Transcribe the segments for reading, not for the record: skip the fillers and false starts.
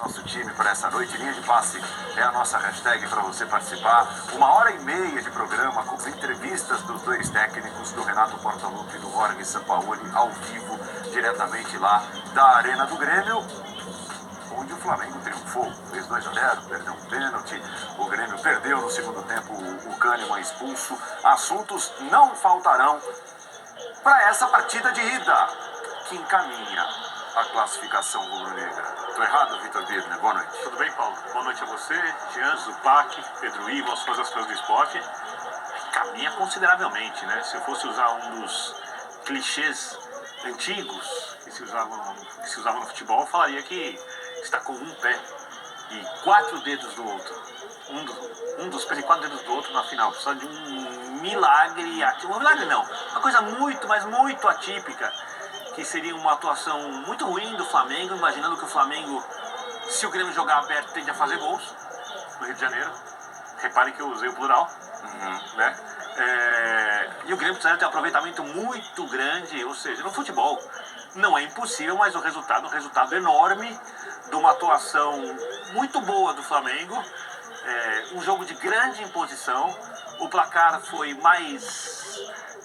nosso time para essa noite. Linha de passe é a nossa hashtag para você participar. 1h30 de programa com entrevistas dos dois técnicos, do Renato Portaluppi e do Jorge Sampaoli, ao vivo, diretamente lá da Arena do Grêmio, onde o Flamengo triunfou, fez 2-0, perdeu um pênalti, o Grêmio perdeu no segundo tempo, o Kahneman expulso. Assuntos não faltarão para essa partida de ida, que encaminha a classificação rubro-negra. Estou errado, Vitor Birner? Boa noite. Tudo bem, Paulo? Boa noite a você, Jean, Zupac, Pedro Ivo, aos fãs das fãs do esporte. Caminha consideravelmente, né? Se eu fosse usar um dos clichês antigos que se usavam no futebol, eu falaria que está com um pé e 4 dedos do outro. Um dos pés e 4 dedos do outro na final. Precisa de um milagre atípico. Um milagre não. Uma coisa muito, mas muito atípica, que seria uma atuação muito ruim do Flamengo, imaginando que o Flamengo, se o Grêmio jogar aberto, tende a fazer gols no Rio de Janeiro. Reparem que eu usei o plural, né? E o Grêmio precisa ter um aproveitamento muito grande, ou seja, no futebol não é impossível, mas o resultado é um resultado enorme de uma atuação muito boa do Flamengo. Um jogo de grande imposição. O placar foi mais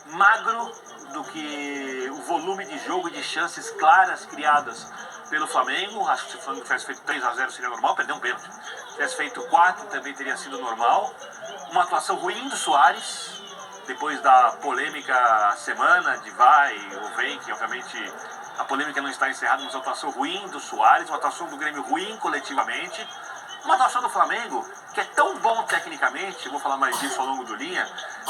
magro do que o volume de jogo e de chances claras criadas pelo Flamengo. Acho que se o Flamengo tivesse feito 3-0 seria normal, perdeu um pênalti. Se tivesse feito 4 também teria sido normal. Uma atuação ruim do Soares, depois da polêmica semana de vai ou vem, que obviamente a polêmica não está encerrada, mas uma atuação ruim do Soares, uma atuação do Grêmio ruim coletivamente. Uma atuação do Flamengo, que é tão bom tecnicamente, eu vou falar mais disso ao longo do linha,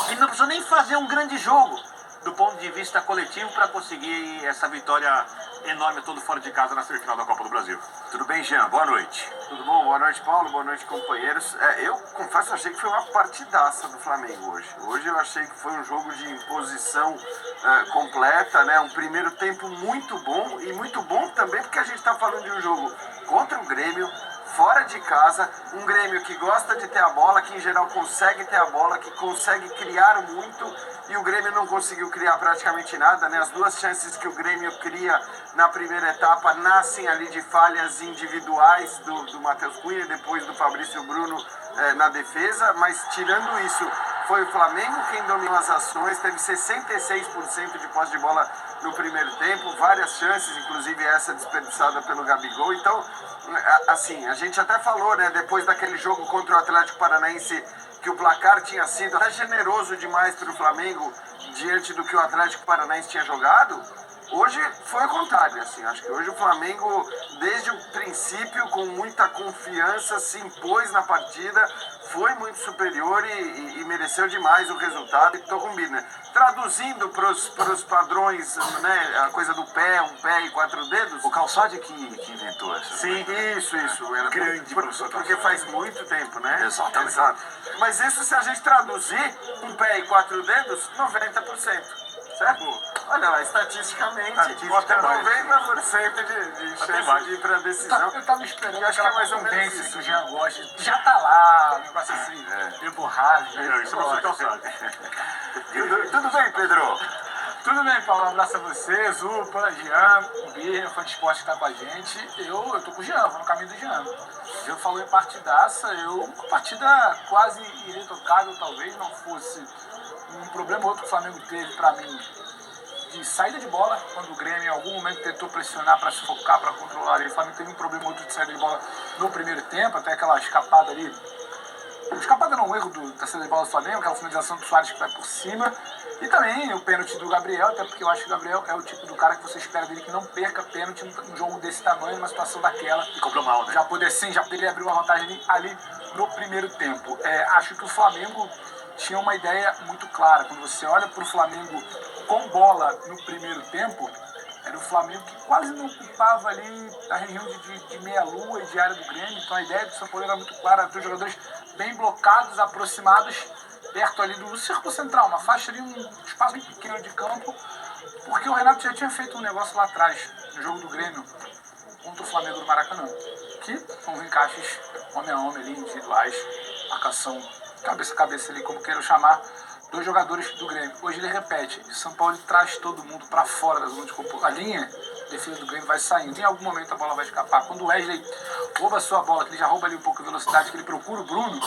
e não precisou nem fazer um grande jogo do ponto de vista coletivo para conseguir essa vitória enorme todo fora de casa na semifinal da Copa do Brasil. Tudo bem, Jean? Boa noite. Tudo bom? Boa noite, Paulo. Boa noite, companheiros. Eu confesso, achei que foi uma partidaça do Flamengo hoje. Hoje eu achei que foi um jogo de imposição completa, né? Um primeiro tempo muito bom, e muito bom também porque a gente está falando de um jogo contra o Grêmio, fora de casa, um Grêmio que gosta de ter a bola, que em geral consegue ter a bola, que consegue criar muito, e o Grêmio não conseguiu criar praticamente nada, né? As 2 chances que o Grêmio cria na primeira etapa nascem ali de falhas individuais do Matheus Cunha e depois do Fabrício Bruno na defesa, mas tirando isso, foi o Flamengo quem dominou as ações, teve 66% de posse de bola no primeiro tempo, várias chances, inclusive essa desperdiçada pelo Gabigol. Então, assim, a gente até falou, né, depois daquele jogo contra o Atlético Paranaense, que o placar tinha sido até generoso demais para o Flamengo diante do que o Atlético Paranaense tinha jogado. Hoje foi o contrário, assim, acho que hoje o Flamengo, desde o princípio, com muita confiança, se impôs na partida, foi muito superior e mereceu demais o resultado. E estou com o Birner. Traduzindo para os padrões, né, a coisa do pé, um pé e 4 dedos. O Calçade que inventou essa. Sim, isso. Era grande professor. Porque faz muito tempo, né? Exatamente. Exato. Mas isso, se a gente traduzir, um pé e 4 dedos, 90%. Certo? Olha lá, estatisticamente, 90% de chance de ir para a decisão. Eu tava esperando, acho que é mais ou menos isso isso. que o Jean gosta. Já tá lá, um negócio assim, meio borrado. Isso é o Calçado. Tudo bem, Pedro? Tudo bem, Paulo? Um abraço a você, Zupa, Jean, o Birner, fã de esporte que tá com a gente. Eu tô com o Jean, vou no caminho do Jean. O Jean falou em partidaça, uma partida quase irretocável, talvez não fosse um problema outro que o Flamengo teve pra mim, de saída de bola, quando o Grêmio em algum momento tentou pressionar para sufocar, para controlar, e o Flamengo teve um problema outro de saída de bola no primeiro tempo, até aquela escapada ali. Escapada não, um erro da saída de bola do Flamengo, aquela finalização do Soares que vai por cima. E também o pênalti do Gabriel, até porque eu acho que o Gabriel é o tipo do cara que você espera dele que não perca pênalti num jogo desse tamanho, numa situação daquela. E comprou mal, né? Já poderia abrir uma vantagem ali no primeiro tempo. Acho que o Flamengo tinha uma ideia muito clara. Quando você olha para o Flamengo com bola no primeiro tempo, era o Flamengo que quase não ocupava ali a região de meia-lua e de área do Grêmio. Então a ideia do São Paulo era muito clara, dos jogadores bem blocados, aproximados, perto ali do círculo central, uma faixa ali, um espaço bem pequeno de campo, porque o Renato já tinha feito um negócio lá atrás, no jogo do Grêmio, contra o Flamengo do Maracanã, que são os encaixes homem a homem ali, individuais, marcação cabeça a cabeça ali, como queiram chamar, dos jogadores do Grêmio. Hoje ele repete, de São Paulo ele traz todo mundo para fora da zona de composição. A linha defesa do Grêmio vai saindo. Em algum momento a bola vai escapar. Quando o Wesley rouba a sua bola, que ele já rouba ali um pouco de velocidade, que ele procura o Bruno,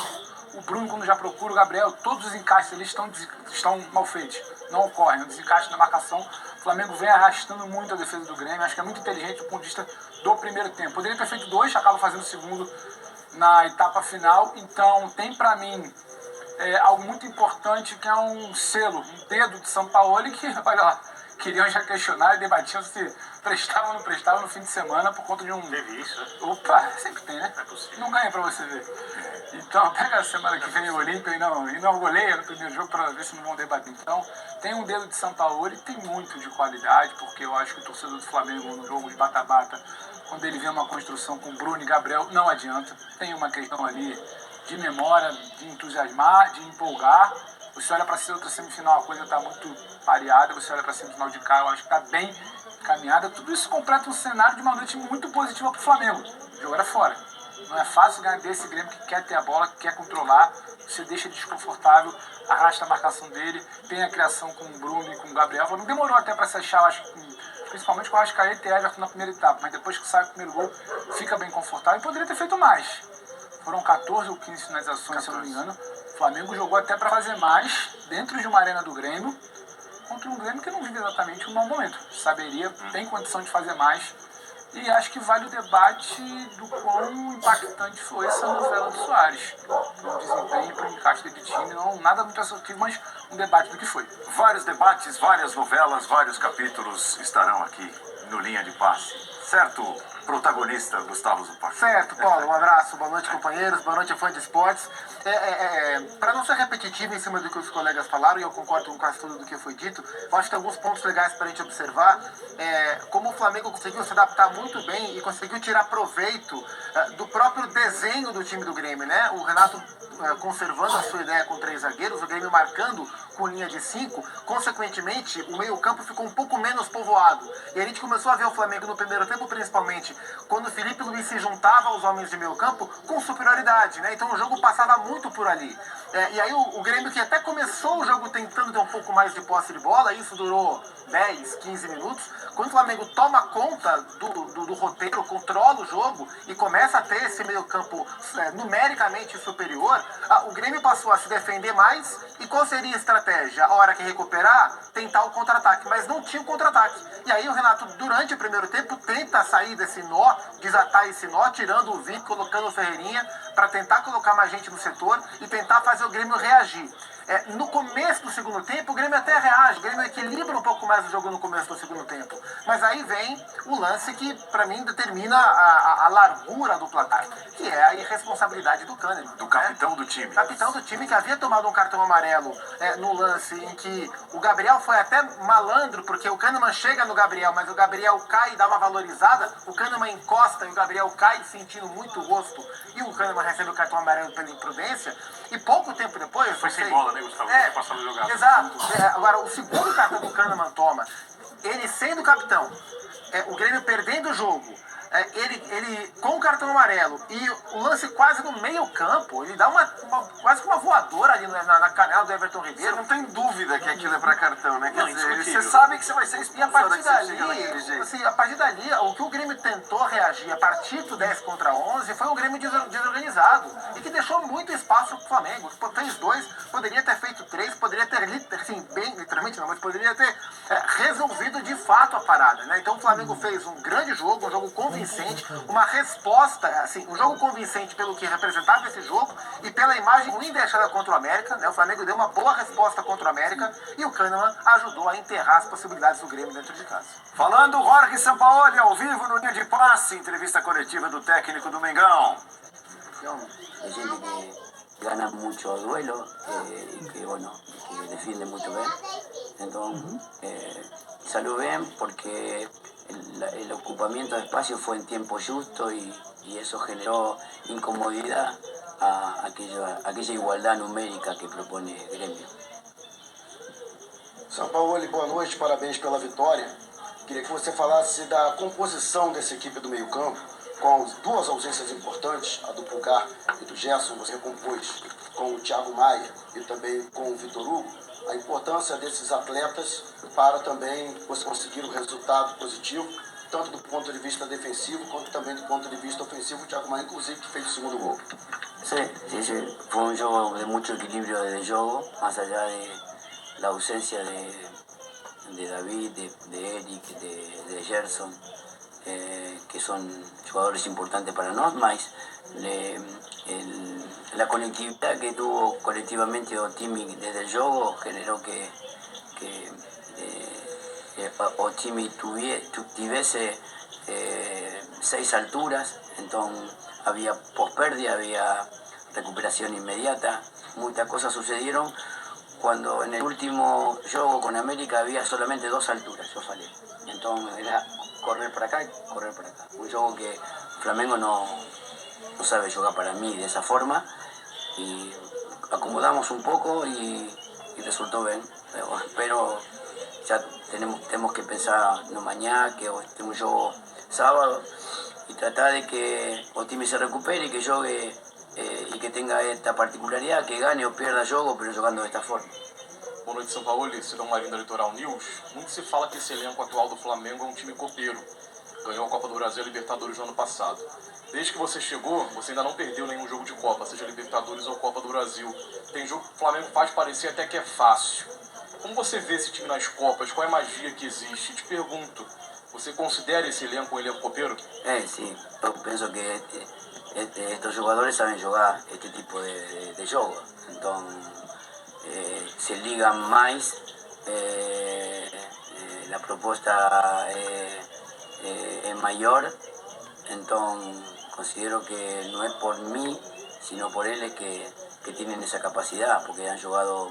quando já procura o Gabriel, todos os encaixes ali estão mal feitos. Não ocorrem. O desencaixe na marcação, o Flamengo vem arrastando muito a defesa do Grêmio. Acho que é muito inteligente do ponto de vista do primeiro tempo. Poderia ter feito 2, acaba fazendo o segundo na etapa final. Então tem para mim algo muito importante, que é um selo, um dedo de Sampaoli, que, olha lá, queriam já questionar e debatiam se prestava ou não prestava no fim de semana por conta de um... Teve isso, né? Opa, sempre tem, né? Não é possível. Não ganha pra você ver. Então, pega a semana que vem o Olímpia e não goleia no primeiro jogo pra ver se não vão debater. Então, tem um dedo de Sampaoli, tem muito de qualidade, porque eu acho que o torcedor do Flamengo no jogo de bata-bata, quando ele vê uma construção com Bruno e Gabriel, não adianta. Tem uma questão ali de memória, de entusiasmar, de empolgar. Você olha para a outra semifinal, a coisa está muito pareada. Você olha para a semifinal de cá, eu acho que está bem caminhada. Tudo isso completa um cenário de uma noite muito positiva para o Flamengo. O jogo era fora. Não é fácil ganhar desse Grêmio que quer ter a bola, que quer controlar. Você deixa desconfortável, arrasta a marcação dele, tem a criação com o Bruno e com o Gabriel. Não demorou até para se achar, eu acho que principalmente com o Arrascaeta e Everton na primeira etapa, mas depois que sai o primeiro gol, fica bem confortável e poderia ter feito mais. Foram 14 ou 15 finalizações, se eu não me engano. O Flamengo jogou até para fazer mais dentro de uma arena do Grêmio, contra um Grêmio que não vive exatamente um mau momento. Saberia, tem condição de fazer mais. E acho que vale o debate do quão impactante foi essa novela do Soares. Para o desempenho, para o encaixe dele de time, não nada muito assertivo, mas um debate do que foi. Vários debates, várias novelas, vários capítulos estarão aqui no Linha de Passe. Certo, protagonista Gustavo Zupac? Certo, Paulo. Um abraço. Boa noite, companheiros. Boa noite, fã de esportes. Para não ser repetitivo em cima do que os colegas falaram, e eu concordo com quase tudo do que foi dito, eu acho que tem alguns pontos legais para a gente observar. Como o Flamengo conseguiu se adaptar muito bem e conseguiu tirar proveito do próprio desenho do time do Grêmio, né? O Renato conservando a sua ideia com 3 zagueiros, o Grêmio marcando com linha de 5, consequentemente o meio-campo ficou um pouco menos povoado. E a gente começou a ver o Flamengo no primeiro tempo, principalmente quando o Felipe Luiz se juntava aos homens de meio-campo com superioridade, né? Então o jogo passava muito por ali. E aí o Grêmio, que até começou o jogo tentando ter um pouco mais de posse de bola, isso durou 10, 15 minutos. Quando o Flamengo toma conta do roteiro, controla o jogo e começa a ter esse meio-campo numericamente superior, o Grêmio passou a se defender mais. E qual seria a estratégia? A hora que recuperar, tentar o contra-ataque, mas não tinha o contra-ataque. E aí o Renato, durante o primeiro tempo, tenta sair desse nó, desatar esse nó, tirando o Vitor, colocando o Ferreirinha, para tentar colocar mais gente no setor e tentar fazer o Grêmio reagir. No começo do segundo tempo, o Grêmio até reage, o Grêmio equilibra um pouco mais o jogo no começo do segundo tempo. Mas aí vem o lance que, para mim, determina a largura do placar, que é a irresponsabilidade do Kahneman. Do capitão do time. Capitão do time, que havia tomado um cartão amarelo no lance em que o Gabriel foi até malandro, porque o Kahneman chega no Gabriel, mas o Gabriel cai e dá uma valorizada, o Kahneman encosta e o Gabriel cai sentindo muito o rosto, e o Kahneman recebe o cartão amarelo pela imprudência, e pouco tempo depois... Foi sem bola, né, Gustavo? Passando a jogar. Exato. Agora, o segundo cartão que o Kahneman toma, ele sendo capitão, o Grêmio perdendo o jogo, ele com o cartão amarelo e o lance quase no meio campo, ele dá quase que uma voadora ali na canela do Everton Ribeiro. Você não tem dúvida que aquilo é para cartão, né? Quer dizer, indiscutível. você sabe que você vai ser E a expulso partir dali, assim, a partir dali, o que o Grêmio tentou reagir a partir do 10 contra 11 foi um Grêmio desorganizado e que deixou muito espaço pro Flamengo. Fez 2, poderia ter feito 3, poderia ter, assim, bem, literalmente não, mas poderia ter resolvido de fato a parada, né? Então o Flamengo fez um grande jogo, um jogo convincente, uma resposta, assim, um jogo convincente pelo que representava esse jogo e pela imagem ruim deixada contra o América, né? O Flamengo deu uma boa resposta contra o América e o Kahneman ajudou a enterrar as possibilidades do Grêmio dentro de casa. Falando Jorge Sampaoli ao vivo no Linha de Passe, entrevista coletiva do técnico do Mengão. Es gente que gana mucho duelo y que, bueno, que defiende mucho bien. Entonces, salió bien porque el ocupamiento de espacio fue en tiempo justo y eso generó incomodidad a aquella igualdad numérica que propone Grêmio. Sampaoli, boa noite, parabéns pela vitória. Queria que você falasse da composição dessa equipe do meio-campo, com as 2 ausências importantes, a do Pulgar e do Gerson, você compôs com o Thiago Maia e também com o Vitor Hugo, a importância desses atletas para também você conseguir um resultado positivo tanto do ponto de vista defensivo quanto também do ponto de vista ofensivo. O Thiago Maia, inclusive, que fez o segundo gol. Sí, sí, sí, fue un juego de mucho equilibrio de juego, más allá de la ausencia de David, de Eric, de Gerson, que son jugadores importantes para nosotros, mas la conectividad que tuvo colectivamente Otimi desde el juego generó que Otimi tuviese 6 alturas, entonces había pospérdida, había recuperación inmediata, muchas cosas sucedieron cuando en el último juego con América había solamente 2 alturas, yo falé. Entonces era correr para acá y correr para acá. Un juego que Flamengo no sabe jugar para mí de esa forma y acomodamos un poco y resultó bien. Pero ya tenemos que pensar no mañana, que tenemos un juego sábado y tratar de que Otimi se recupere y que juegue y que tenga esta particularidad, que gane o pierda jogo, pero jogando desta forma. Boa noite, São Paulo. Sidão Marinho da Litoral News. Muito se fala que esse elenco atual do Flamengo é um time copeiro. Ganhou a Copa do Brasil e a Libertadores no ano passado. Desde que você chegou, você ainda não perdeu nenhum jogo de Copa, seja Libertadores ou Copa do Brasil. Tem jogo que o Flamengo faz parecer até que é fácil. Como você vê esse time nas Copas? Qual é a magia que existe? Te pergunto, você considera esse elenco um elenco copeiro? Sí, yo pienso que estos jugadores saben jugar este tipo de juego, entonces se ligan más, la propuesta es mayor, entonces considero que no es por mí, sino por ellos que tienen esa capacidad, porque han jugado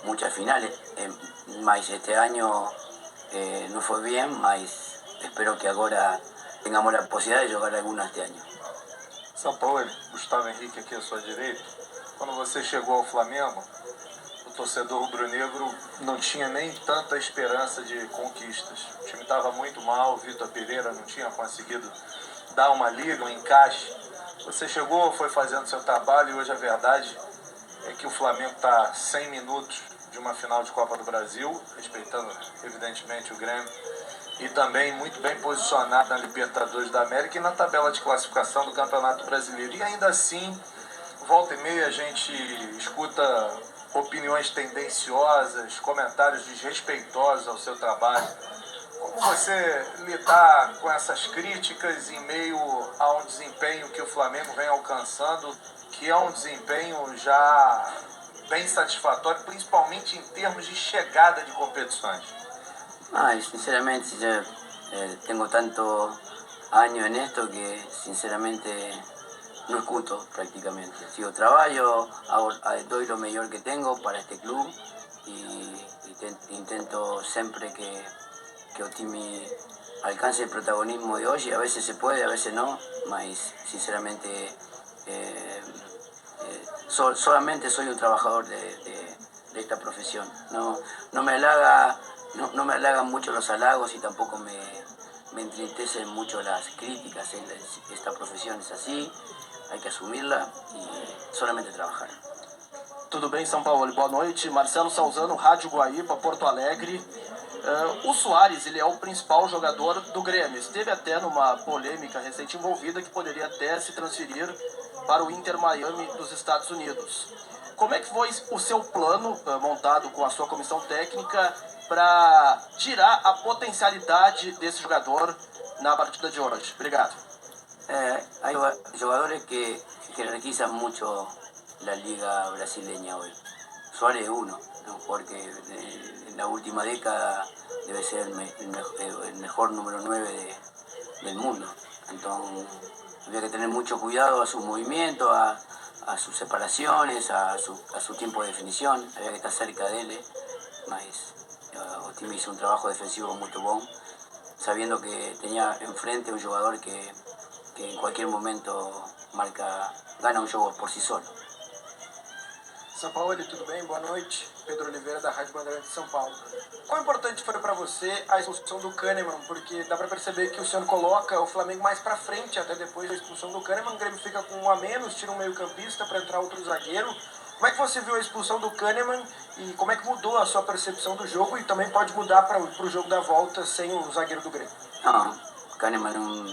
muchas finales, más este año no fue bien, más espero que ahora tengamos la posibilidad de jugar algunas este año. São Paulo, Gustavo Henrique aqui à sua direita. Quando você chegou ao Flamengo, o torcedor rubro-negro não tinha nem tanta esperança de conquistas. O time estava muito mal, o Vitor Pereira não tinha conseguido dar uma liga, um encaixe. Você chegou, foi fazendo seu trabalho e hoje a verdade é que o Flamengo está 100 minutos de uma final de Copa do Brasil, respeitando evidentemente o Grêmio, e também muito bem posicionado na Libertadores da América e na tabela de classificação do Campeonato Brasileiro. E ainda assim, volta e meia a gente escuta opiniões tendenciosas, comentários desrespeitosos ao seu trabalho. Como você lidar com essas críticas em meio a um desempenho que o Flamengo vem alcançando, que é um desempenho já bem satisfatório, principalmente em termos de chegada de competições? Ay, sinceramente, yo tengo tantos años en esto que sinceramente no escuto prácticamente. Sigo trabajo, doy lo mejor que tengo para este club y intento siempre que Otimi alcance el protagonismo de hoy. A veces se puede, a veces no, mas sinceramente solamente soy un trabajador de esta profesión. No me halagan mucho los halagos y tampoco me entristecen mucho las críticas. Esta profesión es así, hay que asumirla y solamente trabajar. Tudo bem, São Paulo? Boa noite. Marcelo Salzano, Rádio Guaíba, Porto Alegre. O Soares, ele é o principal jogador do Grêmio. Esteve até numa polêmica recente envolvida que poderia até se transferir para o Inter Miami dos Estados Unidos. Como é que foi o seu plano montado com a sua comissão técnica para tirar a potencialidade desse jogador na partida de hoje? Obrigado. Hay jugadores que jerarquizan mucho la liga brasileña hoy. Suárez es uno, ¿no? Porque en la última década debe ser el mejor número 9 del mundo. Entonces había que tener mucho cuidado a sus movimientos, a sus separaciones, a su tiempo de definición. Había que estar cerca de él, mas Otimi hizo un trabajo defensivo muy bueno, sabiendo que tenía enfrente un jugador que en cualquier momento gana un juego por sí solo. São Paulo, tudo bem? Boa noite. Pedro Oliveira, da Rádio Bandeirante de São Paulo. Quão importante foi para você a expulsão do Kahneman? Porque dá para perceber que o senhor coloca o Flamengo mais para frente, até depois da expulsão do Kahneman. O Grêmio fica com um a menos, tira um meio-campista para entrar outro zagueiro. Como é que você viu a expulsão do Kahneman e como é que mudou a sua percepção do jogo e também pode mudar para o jogo da volta sem o zagueiro do Grêmio? No, Kahneman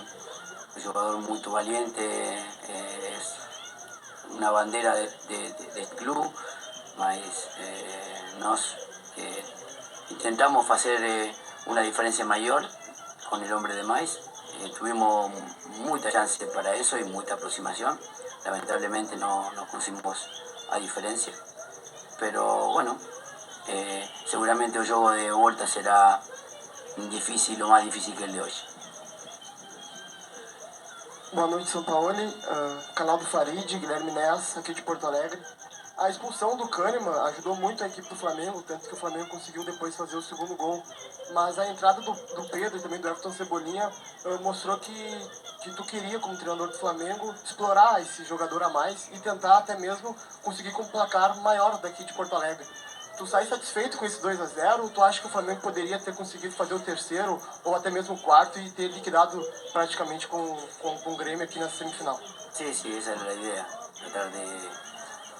es un jugador muy valiente, es una bandera del club, mas nós intentamos hacer una diferencia mayor con el hombre de mais. Tuvimos mucha chance para eso y mucha aproximación. Lamentablemente no conseguimos a diferencia. Pero bueno, seguramente el juego de vuelta será difícil o más difícil que el de hoy. Boa noite, São Paulo. Canal do Farid, Guilherme Ness, aqui de Porto Alegre. A expulsão do Kahneman ajudou muito a equipe do Flamengo, tanto que o Flamengo conseguiu depois fazer o segundo gol. Mas a entrada do Pedro e também do Everton Cebolinha mostrou que tu queria, como treinador do Flamengo, explorar esse jogador a mais e tentar até mesmo conseguir com um placar maior daqui de Porto Alegre. Tu sai satisfeito com esse 2-0 ou tu acha que o Flamengo poderia ter conseguido fazer o terceiro ou até mesmo o quarto e ter liquidado praticamente com o Grêmio aqui na semifinal? Sí, esa era la idea, tratar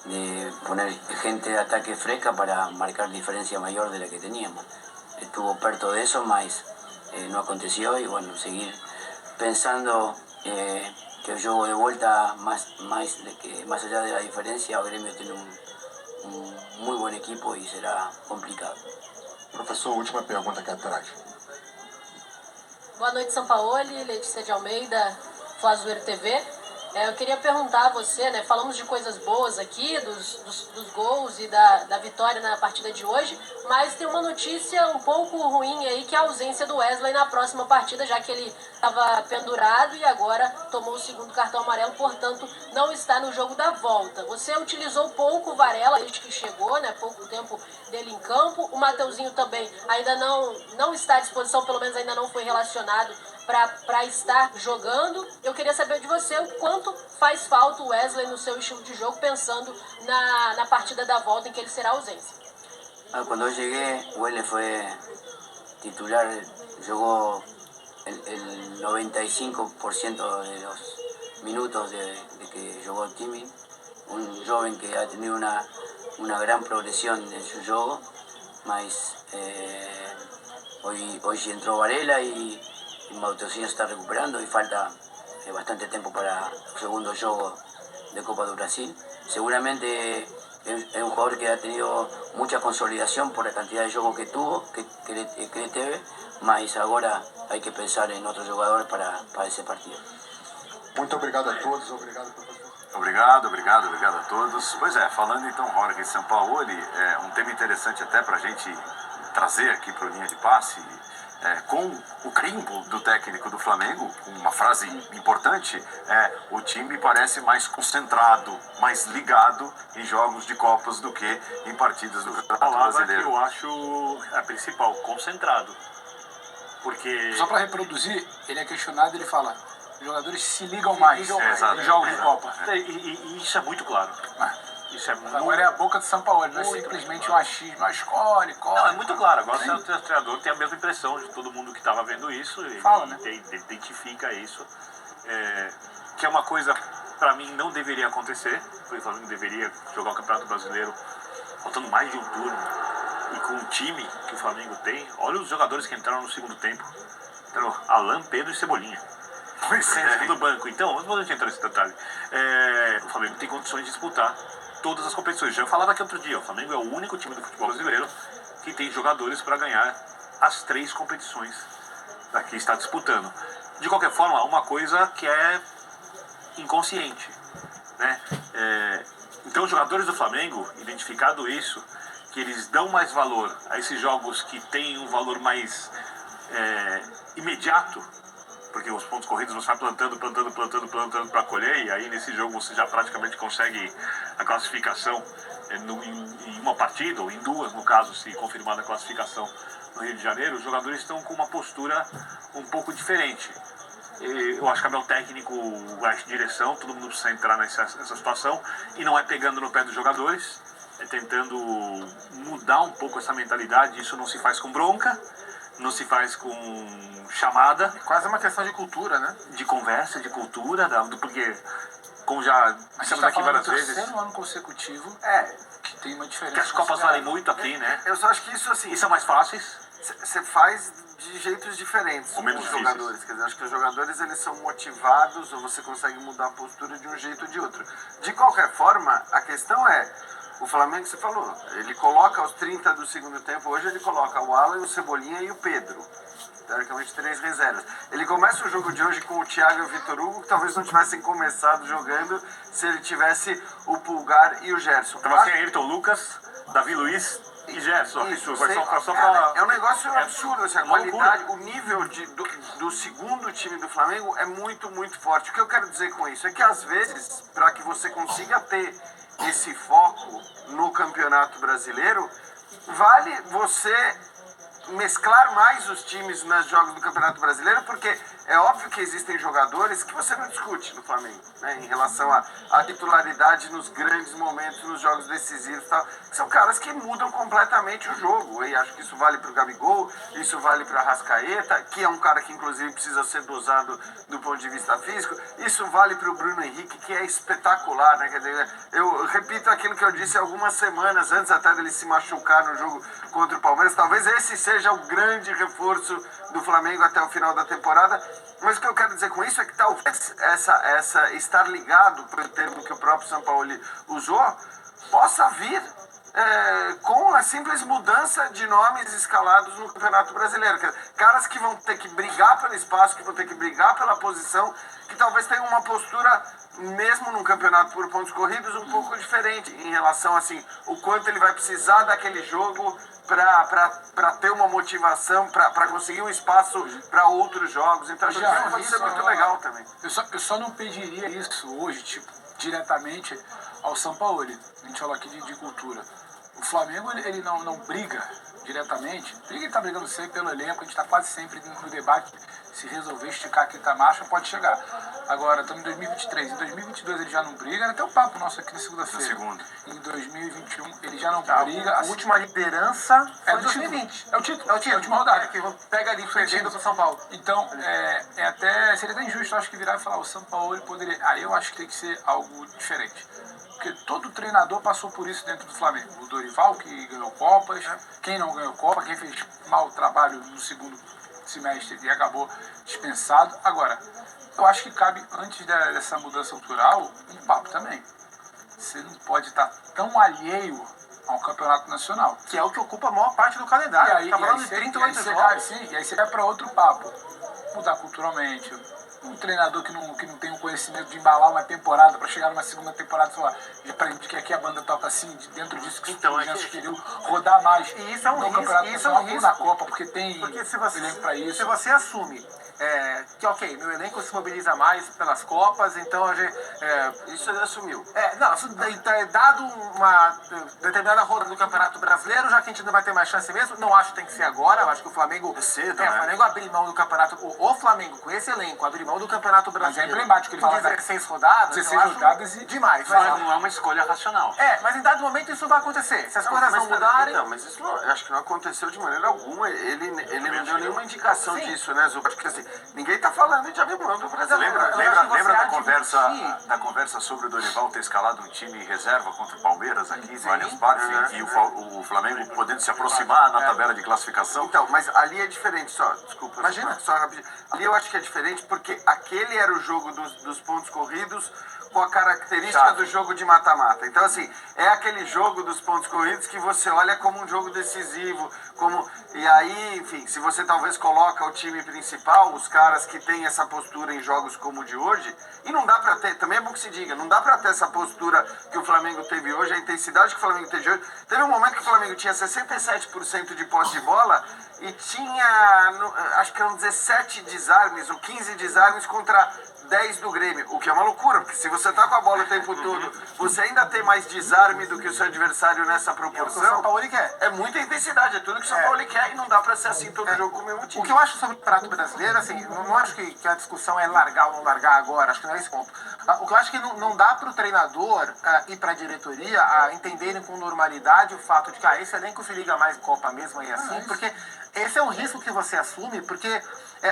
de poner gente de ataque fresca para marcar diferencia mayor de la que teníamos. Estuvo perto de eso, mas no aconteció y bueno, seguir pensando que el juego de vuelta, más allá de la diferencia, el Grêmio tiene un muy buen equipo y será complicado. Professor, última pergunta aqui atrás. Boa noite, São Paulo, Letícia de Almeida, Flazoeiro TV. Eu queria perguntar a você, né? Falamos de coisas boas aqui, dos gols e da vitória na partida de hoje, mas tem uma notícia um pouco ruim aí, que é a ausência do Wesley na próxima partida, já que ele estava pendurado e agora tomou o segundo cartão amarelo, portanto não está no jogo da volta. Você utilizou pouco o Varela desde que chegou, né? Pouco tempo dele em campo. O Mateuzinho também ainda não está à disposição, pelo menos ainda não foi relacionado para estar jogando. Eu queria saber de você o quanto faz falta o Wesley no seu estilo de jogo, pensando na partida da volta em que ele será ausência. Cuando yo llegué, Wesley fue titular, jugó el 95% de los minutos de que jugó Timmy, un joven que ha tenido una gran progresión en su juego, mas hoy sí entró Varela y Mateuzinho está recuperando y falta bastante tiempo para el segundo juego de Copa do Brasil. Seguramente es un jugador que ha tenido mucha consolidación por la cantidad de juego que tuvo, que le teve, mas agora hay que pensar en otro jugador para ese partido. Muito obrigado a todos, obrigado, professor. Obrigado a todos. Pois é, falando então, Jorge Sampaoli, um tema interessante até para a gente trazer aqui para o Linha de Passe, com o carimbo do técnico do Flamengo, uma frase importante, o time parece mais concentrado, mais ligado em jogos de Copas do que em partidas do Campeonato Brasileiro. Que eu acho a principal, concentrado. Porque... Só para reproduzir, ele é questionado, ele fala, os jogadores se ligam mais em jogos de Copa. E isso é muito claro. Isso é Agora muito... é a boca do São Paulo, não é simplesmente um achismo, escolhe. Não, é muito claro. Agora o treinador tem a mesma impressão de todo mundo que estava vendo isso. Ele identifica isso. Que é uma coisa, para mim, não deveria acontecer. O Flamengo deveria jogar o Campeonato Brasileiro faltando mais de um turno. E com o time que o Flamengo tem, olha os jogadores que entraram no segundo tempo. Entraram Alan, Pedro e Cebolinha. Do banco. Então, não vou entrar nesse detalhe. O Flamengo tem condições de disputar todas as competições. Já eu falava aqui outro dia, o Flamengo é o único time do futebol brasileiro que tem jogadores para ganhar as 3 competições que está disputando. De qualquer forma, uma coisa que é inconsciente, né? Então, os jogadores do Flamengo, identificado isso, que eles dão mais valor a esses jogos que têm um valor mais imediato, porque os pontos corridos você vai plantando para colher, e aí nesse jogo você já praticamente consegue a classificação em uma partida, ou em 2 no caso, se confirmada a classificação no Rio de Janeiro. Os jogadores estão com uma postura um pouco diferente. Eu acho que é o técnico, a direção, todo mundo precisa entrar nessa situação, e não é pegando no pé dos jogadores, é tentando mudar um pouco essa mentalidade. Isso não se faz com bronca, não se faz com chamada. É quase uma questão de cultura, né? De conversa, de cultura, porque, como já dissemos aqui várias vezes... Mas terceiro ano consecutivo, que tem uma diferença. Que as Copas valem muito aqui, né? Eu só acho que isso, assim... E são mais fáceis. você faz de jeitos diferentes com os jogadores. Quer dizer, acho que os jogadores eles são motivados ou você consegue mudar a postura de um jeito ou de outro. De qualquer forma, a questão é, o Flamengo, você falou, ele coloca aos 30 do segundo tempo, hoje ele coloca o Alan, o Cebolinha e o Pedro. Teoricamente 3 reservas. Ele começa o jogo de hoje com o Thiago e o Vitor Hugo, que talvez não tivessem começado jogando se ele tivesse o Pulgar e o Gerson. Então você tem Ayrton Lucas, Davi Luiz e Gerson. Isso, só pra... É um negócio absurdo, assim, a uma qualidade, loucura. o nível do segundo time do Flamengo é muito, muito forte. O que eu quero dizer com isso é que às vezes, para que você consiga ter esse foco no Campeonato Brasileiro, vale você mesclar mais os times nos jogos do Campeonato Brasileiro, porque é óbvio que existem jogadores que você não discute no Flamengo, né, em relação à titularidade nos grandes momentos, nos jogos decisivos e tal, que são caras que mudam completamente o jogo, e acho que isso vale para o Gabigol, isso vale para a Arrascaeta, que é um cara que inclusive precisa ser dosado do ponto de vista físico, isso vale para o Bruno Henrique, que é espetacular, né, quer dizer, eu repito aquilo que eu disse algumas semanas antes até dele se machucar no jogo contra o Palmeiras, talvez esse seja o grande reforço do Flamengo até o final da temporada, mas o que eu quero dizer com isso é que talvez essa estar ligado, pelo termo que o próprio Sampaoli usou, possa vir com a simples mudança de nomes escalados no Campeonato Brasileiro. Caras que vão ter que brigar pelo espaço, que vão ter que brigar pela posição, que talvez tenham uma postura, mesmo num campeonato por pontos corridos, um pouco diferente em relação, assim, o quanto ele vai precisar daquele jogo para ter uma motivação, para conseguir um espaço para outros jogos. Então, acho que isso pode ser muito legal também. Eu só não pediria isso hoje, tipo, diretamente ao Sampaoli. A gente fala aqui de cultura. O Flamengo, ele não briga diretamente. Ele está brigando sempre pelo elenco, a gente está quase sempre no debate. Se resolver esticar a quinta marcha, pode chegar. Agora, estamos em 2023. Em 2022 ele já não briga. Era até o papo nosso aqui na segunda-feira. Em 2021 ele já não briga. A última liderança foi do 2020. É o título. É a última rodada. Que pega ali perdendo para o São Paulo. Então, seria até injusto, acho que virar e falar, o São Paulo poderia... Aí eu acho que tem que ser algo diferente. Porque todo treinador passou por isso dentro do Flamengo. O Dorival, que ganhou Copas, quem não ganhou Copa, quem fez mau trabalho no segundo semestre e acabou dispensado. Agora, eu acho que cabe, antes dessa mudança cultural, um papo também. Você não pode estar tão alheio a um campeonato nacional. Que é o que ocupa a maior parte do calendário. E aí, tá falando de 38 jogos. E aí você vai para outro papo. Mudar culturalmente. Um treinador que não tem o conhecimento de embalar uma temporada para chegar numa segunda temporada e falar, já aprende que aqui a banda toca assim, dentro disso que então, os Jansos queriam rodar mais. E isso é um risco. Campeonato Isso é um ou risco. na Copa, porque tem se você, elenco para isso. Se você assume que, ok, meu elenco se mobiliza mais pelas Copas, então a gente... Isso ele assumiu. Dado uma determinada roda do Campeonato Brasileiro, já que a gente não vai ter mais chance mesmo, não acho que tem que ser agora, eu acho que o Flamengo... É cedo, o Flamengo abrir mão do Campeonato... O Flamengo, com esse elenco, abrir mão do Campeonato Brasileiro... Mas é emblemático, ele fala 16 rodadas, 16 rodadas e... Demais. Mas não é uma escolha racional. Mas em dado momento isso vai acontecer. Se as coisas não mudarem... Não, mas isso eu acho que não aconteceu de maneira alguma. Ele não deu nenhuma indicação disso, né, Zupa? Acho que assim, ninguém tá falando de abrir mão do brasileiro. Lembra da conversa sobre o Dorival ter escalado um time reserva contra o Palmeiras aqui em várias partes, e o Flamengo podendo se aproximar na tabela de classificação? Então, mas ali é diferente, desculpa. Imagina. Só rapidinho. Ali eu acho que é diferente porque aquele era o jogo dos pontos corridos com a característica do jogo de mata-mata. Então, assim, é aquele jogo dos pontos corridos que você olha como um jogo decisivo, e aí, enfim, se você talvez coloca o time principal, os caras que têm essa postura em jogos como o de hoje, e não dá pra ter, também é bom que se diga, não dá pra ter essa postura que o Flamengo teve hoje, a intensidade que o Flamengo teve hoje. Teve um momento que o Flamengo tinha 67% de posse de bola e tinha, acho que eram 17 desarmes ou 15 desarmes contra 10 do Grêmio, o que é uma loucura, porque se você tá com a bola o tempo todo, você ainda tem mais desarme do que o seu adversário nessa proporção. É o que o São Paulo quer. É muita intensidade, é tudo que o São Paulo quer e não dá pra ser assim todo jogo com o mesmo time. O que eu acho sobre o Campeonato Brasileiro, assim, eu não acho que a discussão é largar ou não largar agora, acho que não é esse ponto. O que eu acho que não dá pro treinador e pra diretoria entenderem com normalidade o fato de que esse elenco se liga mais Copa mesmo aí assim, porque esse é um risco que você assume, porque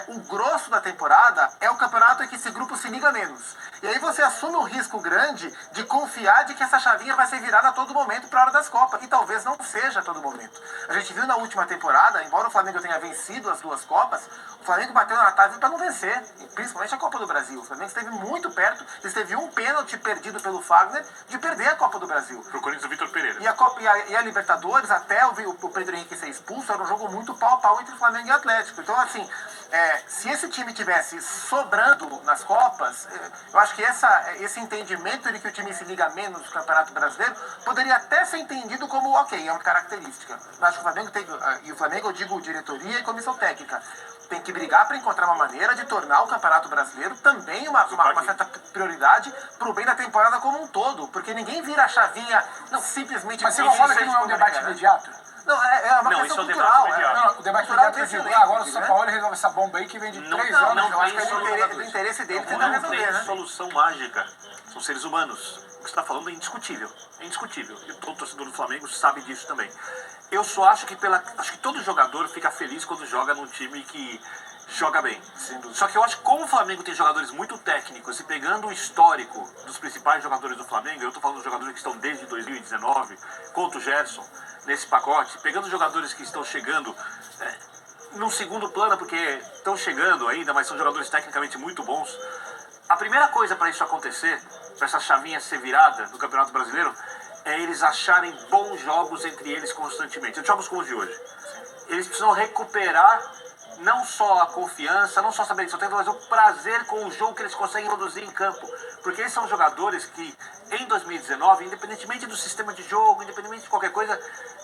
o grosso da temporada é o campeonato em que esse grupo se liga menos. E aí você assume um risco grande de confiar de que essa chavinha vai ser virada a todo momento para a hora das Copas. E talvez não seja a todo momento. A gente viu na última temporada, embora o Flamengo tenha vencido as 2 Copas, o Flamengo bateu na trave para não vencer. Principalmente a Copa do Brasil. O Flamengo esteve muito perto. Esteve um pênalti perdido pelo Fagner de perder a Copa do Brasil. Pro Corinthians do Vitor Pereira. E a Libertadores, até o Pedro Henrique ser expulso, era um jogo muito pau a pau entre Flamengo e Atlético. Então, assim, se esse time tivesse sobrando nas Copas, eu acho que esse entendimento de que o time se liga menos no Campeonato Brasileiro poderia até ser entendido como, ok, é uma característica. Eu acho que o Flamengo tem, e o Flamengo eu digo diretoria e comissão técnica, tem que brigar para encontrar uma maneira de tornar o Campeonato Brasileiro também uma certa prioridade para o bem da temporada como um todo, porque ninguém vira a chavinha simplesmente... Mas você concorda que não é um debate imediato? Não, é uma não, questão isso é um cultural. debate imediato. Não, o debate imediato eu digo, agora o São Paulo resolve essa bomba aí que vem de 3 anos. Eu acho que é do interesse dele tentar resolver, Não né? tem solução mágica. São seres humanos. O que você está falando é indiscutível. É indiscutível. E todo torcedor do Flamengo sabe disso também. Eu só acho que acho que todo jogador fica feliz quando joga num time que joga bem. Só que eu acho que como o Flamengo tem jogadores muito técnicos e pegando o histórico dos principais jogadores do Flamengo, eu estou falando dos jogadores que estão desde 2019, contra o Gerson, nesse pacote, pegando jogadores que estão chegando num segundo plano, porque estão chegando ainda, mas são jogadores tecnicamente muito bons. A primeira coisa para isso acontecer, para essa chavinha ser virada no Campeonato Brasileiro, é eles acharem bons jogos entre eles constantemente. Jogos como os de hoje. Eles precisam recuperar não só a confiança, não só saber disso, mas o prazer com o jogo que eles conseguem produzir em campo. Porque eles são jogadores que, em 2019, independentemente do sistema de jogo, independentemente de qualquer coisa,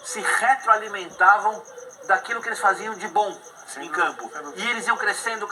se retroalimentavam daquilo que eles faziam de bom em campo. E eles iam crescendo.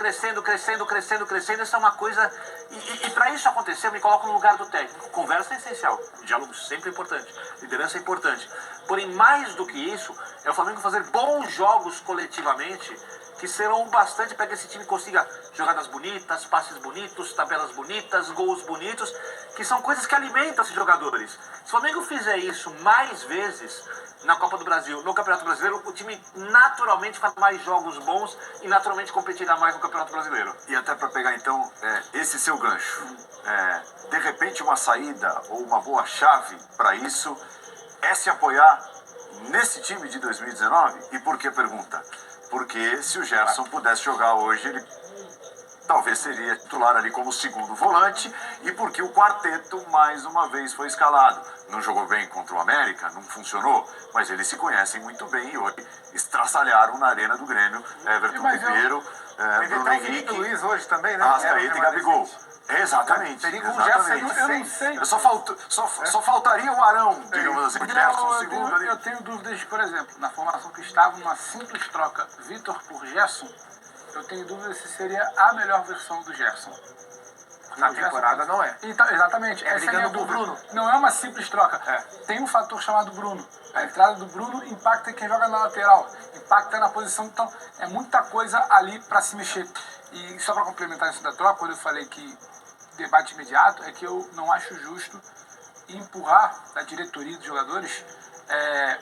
Isso é uma coisa... E para isso acontecer, eu me coloco no lugar do técnico. Conversa é essencial. Diálogo sempre é importante. Liderança é importante. Porém, mais do que isso, é o Flamengo fazer bons jogos coletivamente que serão o bastante para que esse time consiga jogadas bonitas, passes bonitos, tabelas bonitas, gols bonitos, que são coisas que alimentam esses jogadores. Se o Flamengo fizer isso mais vezes na Copa do Brasil, no Campeonato Brasileiro, o time naturalmente faz mais jogos bons e naturalmente competirá mais no Campeonato Brasileiro. E até para pegar então esse seu gancho, de repente uma saída ou uma boa chave para isso é se apoiar nesse time de 2019? E por que pergunta? Porque se o Gerson pudesse jogar hoje, ele talvez seria titular ali como segundo volante, e porque o quarteto mais uma vez foi escalado. Não jogou bem contra o América, não funcionou, mas eles se conhecem muito bem e hoje estraçalharam na arena do Grêmio. Everton Ribeiro, Bruno Henrique, Luiz hoje também, né? Arrascaeta e Gabigol. Exatamente. Eu não sei. Só faltaria o Arão, digamos assim. Eu tenho dúvidas, por exemplo, na formação que estava, uma simples troca Vitor por Gerson, eu tenho dúvidas se seria a melhor versão do Gerson. Na temporada não é. Então, exatamente. É brigando com o Bruno. Não é uma simples troca. Tem um fator chamado Bruno. A entrada do Bruno impacta quem joga na lateral. Impacta na posição. Então, é muita coisa ali para se mexer. E só para complementar isso da troca, quando eu falei que debate imediato, é que eu não acho justo empurrar da diretoria dos jogadores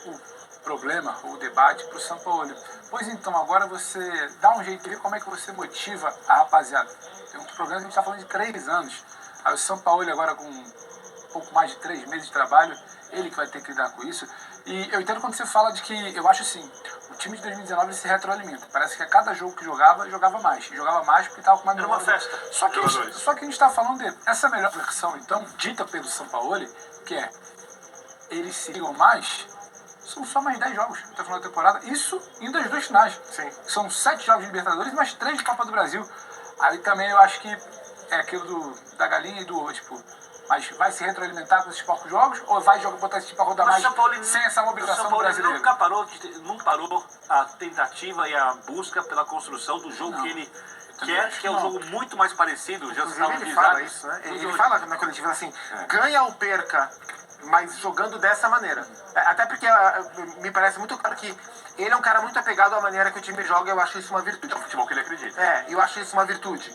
o problema, o debate para o São Paulo. Pois então, agora você dá um jeito de ver como é que você motiva a rapaziada. Tem um programa que a gente está falando de 3 anos. Aí o São Paulo agora com um pouco mais de 3 meses de trabalho, ele que vai ter que lidar com isso. E eu entendo quando você fala de que, eu acho assim, o time de 2019 se retroalimenta. Parece que a cada jogo que jogava mais. E jogava mais porque estava com mais... Era uma festa. Só que a gente está falando essa melhor versão, então, dita pelo São Paulo, que é, eles se ligam mais, são só mais 10 jogos até o final da temporada. Isso indo às 2 finais. Sim. São 7 jogos de Libertadores e mais 3 de Copa do Brasil. Aí também eu acho que é aquilo da galinha e do ovo, tipo... Mas vai se retroalimentar com esses poucos jogos? Ou vai botar esse time para rodar mais sem essa mobilização do brasileiro? Nunca parou a tentativa e a busca pela construção do jogo que ele quer, que é um jogo muito mais parecido. Ele fala isso, né? Ele fala na coletiva assim, ganha ou perca, mas jogando dessa maneira. Até porque me parece muito claro que ele é um cara muito apegado à maneira que o time joga, eu acho isso uma virtude. É o futebol que ele acredita. Eu acho isso uma virtude.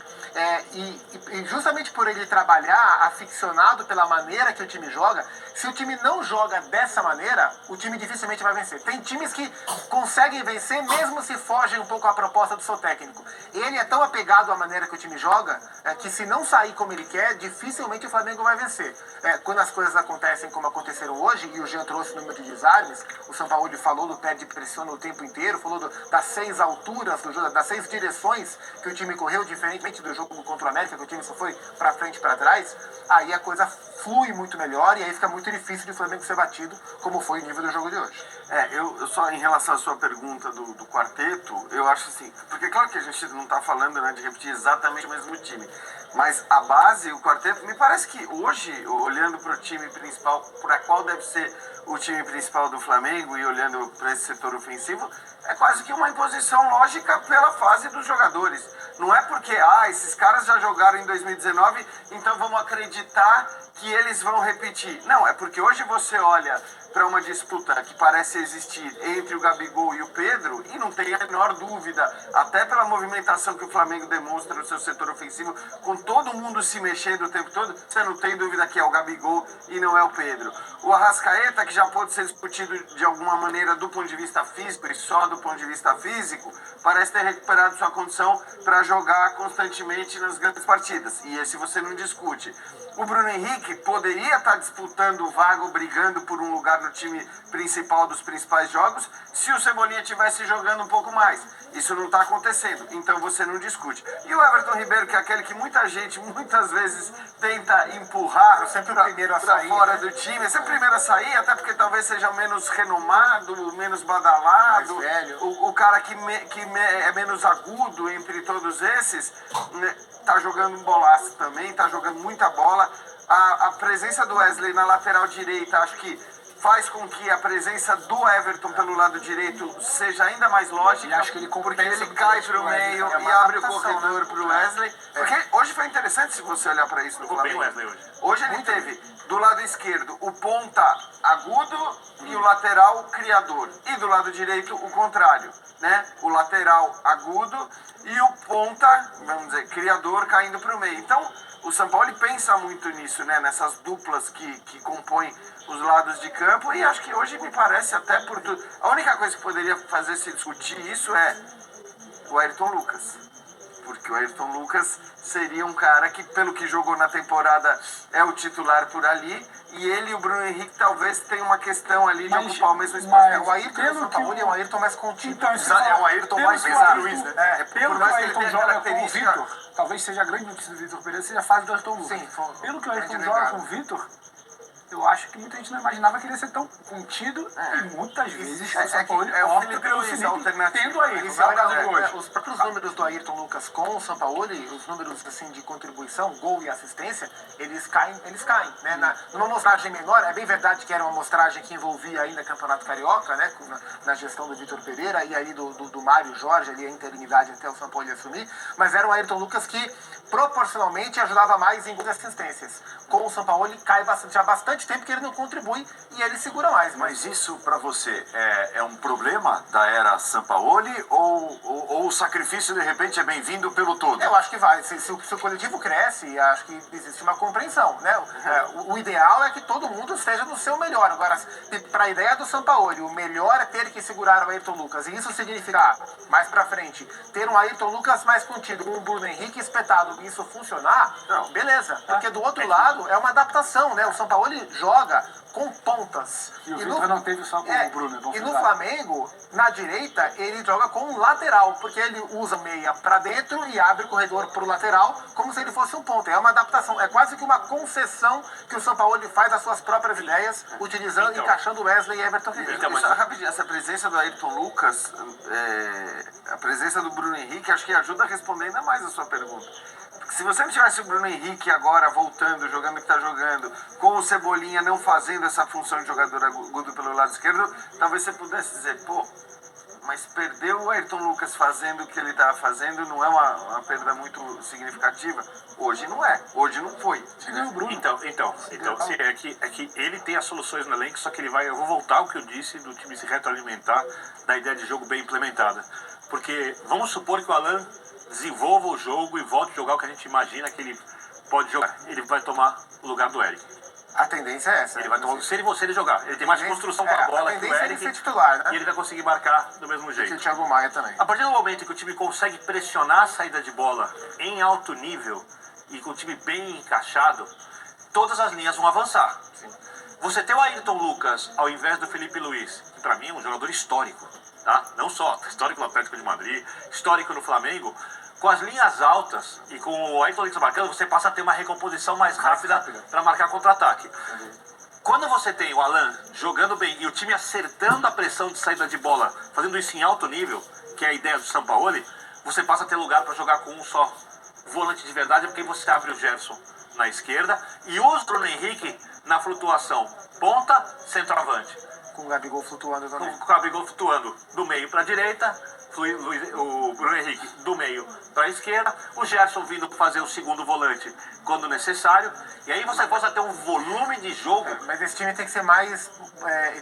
E justamente por ele trabalhar aficionado pela maneira que o time joga, se o time não joga dessa maneira, o time dificilmente vai vencer. Tem times que conseguem vencer mesmo se fogem um pouco à proposta do seu técnico. Ele é tão apegado à maneira que o time joga, que se não sair como ele quer, dificilmente o Flamengo vai vencer. Quando as coisas acontecem como aconteceram hoje, e o Jean trouxe o número de desarmes, o São Paulo falou do pé de pressão o tempo inteiro, falou das 6 alturas do jogo, das 6 direções que o time correu, diferentemente do jogo contra o América, que o time só foi pra frente e pra trás, aí a coisa flui muito melhor e aí fica muito difícil de o Flamengo ser batido, como foi o nível do jogo de hoje. Eu só em relação à sua pergunta do quarteto, eu acho assim, porque claro que a gente não está falando, né, de repetir exatamente o mesmo time, mas a base, o quarteto, me parece que hoje, olhando para o time principal, para qual deve ser o time principal do Flamengo e olhando para esse setor ofensivo, é quase que uma imposição lógica pela fase dos jogadores. Não é porque, esses caras já jogaram em 2019, então vamos acreditar que eles vão repetir. Não, é porque hoje você olha para uma disputa que parece existir entre o Gabigol e o Pedro e não tem a menor dúvida, até pela movimentação que o Flamengo demonstra no seu setor ofensivo, com todo mundo se mexendo o tempo todo, você não tem dúvida que é o Gabigol e não é o Pedro. O Arrascaeta, que já pode ser discutido de alguma maneira do ponto de vista físico e só do ponto de vista físico, parece ter recuperado sua condição para jogar constantemente nas grandes partidas. E esse você não discute. O Bruno Henrique poderia estar disputando vaga ou brigando por um lugar no time principal dos principais jogos se o Cebolinha estivesse jogando um pouco mais. Isso não está acontecendo, então você não discute. E o Everton Ribeiro, que é aquele que muita gente, muitas vezes, tenta empurrar para fora do time. É sempre o primeiro a sair, até porque talvez seja o menos renomado, menos badalado, o cara que é menos agudo entre todos esses, né, tá jogando um bolaço também, tá jogando muita bola. A presença do Wesley na lateral direita, acho que faz com que a presença do Everton pelo lado direito seja ainda mais lógica. E acho que ele porque ele cai para o meio e abre o corredor para o Wesley. Porque hoje foi interessante se você olhar para isso no Flamengo. Hoje ele teve do lado esquerdo o ponta agudo e o lateral criador. E do lado direito o contrário, né? O lateral agudo e o ponta, vamos dizer, criador caindo para o meio. Então, o São Paulo pensa muito nisso, né? Nessas duplas que compõem os lados de campo, e acho que hoje me parece até por tudo. A única coisa que poderia fazer se discutir isso é o Ayrton Lucas. Porque o Ayrton Lucas seria um cara que, pelo que jogou na temporada, é o titular por ali, e ele e o Bruno Henrique talvez tenham uma questão ali de ocupar o mesmo espaço. O Ayrton do São Paulo é um Ayrton mais contido. Então, é um Ayrton mais pesado, Luiz, né? Pelo que o Ayrton joga com o Vitor, talvez seja a grande notícia do Vitor Pereira, seja a fase do Ayrton Lucas. Pelo que o Ayrton joga com o Vitor, eu acho que muita gente não imaginava que ele ia ser tão contido e muitas vezes o São Paulo opta pelo Felipe tendo aí. Os próprios números do Ayrton Lucas com o São Paulo, os números assim, de contribuição, gol e assistência, eles caem. Né? Numa amostragem menor, é bem verdade que era uma amostragem que envolvia ainda Campeonato Carioca, né? Na gestão do Vitor Pereira e aí do Mário Jorge, ali a interinidade até o São Paulo assumir, mas era um Ayrton Lucas que proporcionalmente ajudava mais em gols e assistências. Com o São Paulo ele cai já há bastante tempo que ele não contribui e ele segura mais. Mas isso para você é um problema da era Sampaoli ou o sacrifício de repente é bem-vindo pelo todo? Eu acho que vai. Se o coletivo cresce, acho que existe uma compreensão, né? O ideal é que todo mundo esteja no seu melhor. Agora, para a ideia do Sampaoli, o melhor é ter que segurar o Ayrton Lucas. E isso significa, mais para frente, ter um Ayrton Lucas mais contido, com o Bruno Henrique espetado, e isso funcionar, beleza. Porque do outro lado é uma adaptação, né? O Sampaoli joga com pontas. E o Vitor não teve só com o Bruno. E no Flamengo, na direita, ele joga com um lateral, porque ele usa meia para dentro e abre o corredor para o lateral, como se ele fosse um ponta. É uma adaptação, é quase que uma concessão que o São Paulo faz das suas próprias ideias, utilizando e encaixando Wesley e Everton Ribeiro. Rapidinho, essa presença do Ayrton Lucas, a presença do Bruno Henrique, acho que ajuda a responder ainda mais a sua pergunta. Porque se você não tivesse o Bruno Henrique agora voltando, jogando o que está jogando, com o Cebolinha não fazendo essa função de jogador agudo pelo lado esquerdo, talvez você pudesse dizer, mas perdeu o Ayrton Lucas fazendo o que ele estava fazendo, não é uma perda muito significativa? Hoje não é, hoje não foi. Então, é que ele tem as soluções no elenco, só que eu vou voltar ao que eu disse do time se retroalimentar da ideia de jogo bem implementada. Porque vamos supor que o Alan desenvolva o jogo e volte a jogar o que a gente imagina que ele pode jogar. Ele vai tomar o lugar do Eric. A tendência é essa. Ele vai tomar, se ele jogar, ele tem mais construção com a bola que o Eric, ser titular, né? e ele vai conseguir marcar do mesmo jeito. E o Thiago Maia também. A partir do momento que o time consegue pressionar a saída de bola em alto nível e com o time bem encaixado, todas as linhas vão avançar. Você ter o Ayrton Lucas ao invés do Felipe Luiz, que para mim é um jogador histórico, tá? Não só histórico no Atlético de Madrid, histórico no Flamengo, com as linhas altas e com o Ayrton Lucas marcando, você passa a ter uma recomposição mais rápida para marcar contra-ataque. Quando você tem o Alan jogando bem e o time acertando a pressão de saída de bola, fazendo isso em alto nível, que é a ideia do Sampaoli, você passa a ter lugar para jogar com um só volante de verdade, porque você abre o Gerson na esquerda e usa o Bruno Henrique na flutuação ponta, centroavante. Com o Gabigol flutuando também. Com o Gabigol flutuando do meio para a direita, o Bruno Henrique do meio para a esquerda, o Gerson vindo fazer o segundo volante quando necessário, e aí você possa ter um volume de jogo. Mas esse time tem que ser mais...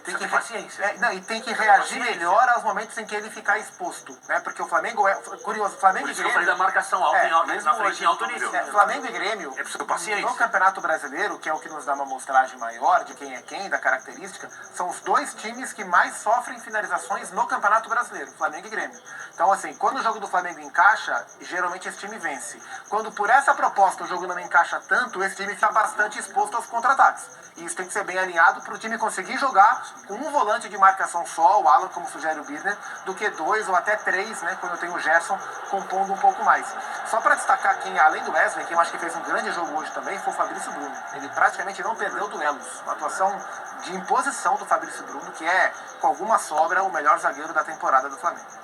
tem que paciência. E tem que reagir melhor aos momentos em que ele ficar exposto, né? Porque o Flamengo é curioso, Flamengo Por isso e que eu Grêmio... falei da marcação alta na frente em alto nível. Flamengo e Grêmio, é preciso paciência. No Campeonato Brasileiro, que é o que nos dá uma amostragem maior de quem é quem, da característica, são os dois times que mais sofrem finalizações no Campeonato Brasileiro, Flamengo e Grêmio. Então, assim, quando o jogo do Flamengo encaixa, geralmente esse time vence. Quando por essa proposta o jogo não encaixa tanto, esse time fica bastante exposto aos contra-ataques. E isso tem que ser bem alinhado para o time conseguir jogar com um volante de marcação só, o Alan, como sugere o Birner, do que 2 ou até 3, né, quando tem o Gerson compondo um pouco mais. Só para destacar quem, além do Wesley, quem eu acho que fez um grande jogo hoje também, foi o Fabrício Bruno. Ele praticamente não perdeu duelos. Uma atuação de imposição do Fabrício Bruno, que é, com alguma sobra, o melhor zagueiro da temporada do Flamengo.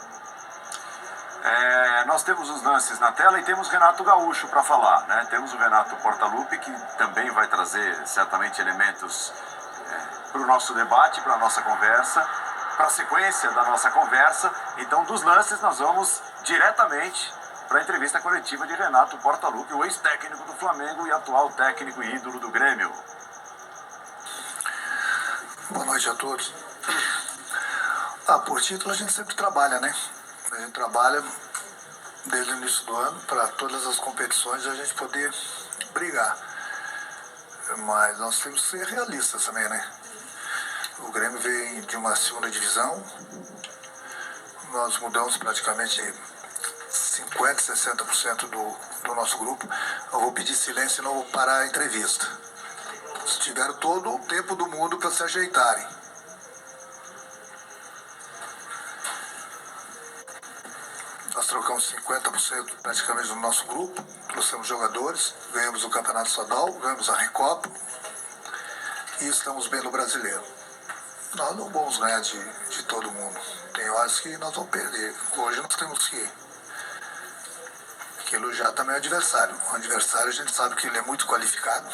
Nós temos os lances na tela e temos Renato Gaúcho para falar, né? Temos o Renato Portaluppi, que também vai trazer certamente elementos para o nosso debate, para a nossa conversa, para a sequência da nossa conversa. Então, dos lances, nós vamos diretamente para a entrevista coletiva de Renato Portaluppi, o ex-técnico do Flamengo e atual técnico e ídolo do Grêmio. Boa noite a todos. Por título a gente sempre trabalha, né? A gente trabalha desde o início do ano para todas as competições a gente poder brigar. Mas nós temos que ser realistas também, né? O Grêmio vem de uma segunda divisão, nós mudamos praticamente 50%, 60% do nosso grupo. Eu vou pedir silêncio e não vou parar a entrevista. Eles tiveram todo o tempo do mundo para se ajeitarem. Nós trocamos 50% praticamente do nosso grupo, trouxemos jogadores, ganhamos o Campeonato Estadual, ganhamos a Recopa e estamos bem no Brasileiro. Nós não vamos ganhar de todo mundo. Tem horas que nós vamos perder. Hoje nós temos que elogiar também o adversário. O adversário a gente sabe que ele é muito qualificado.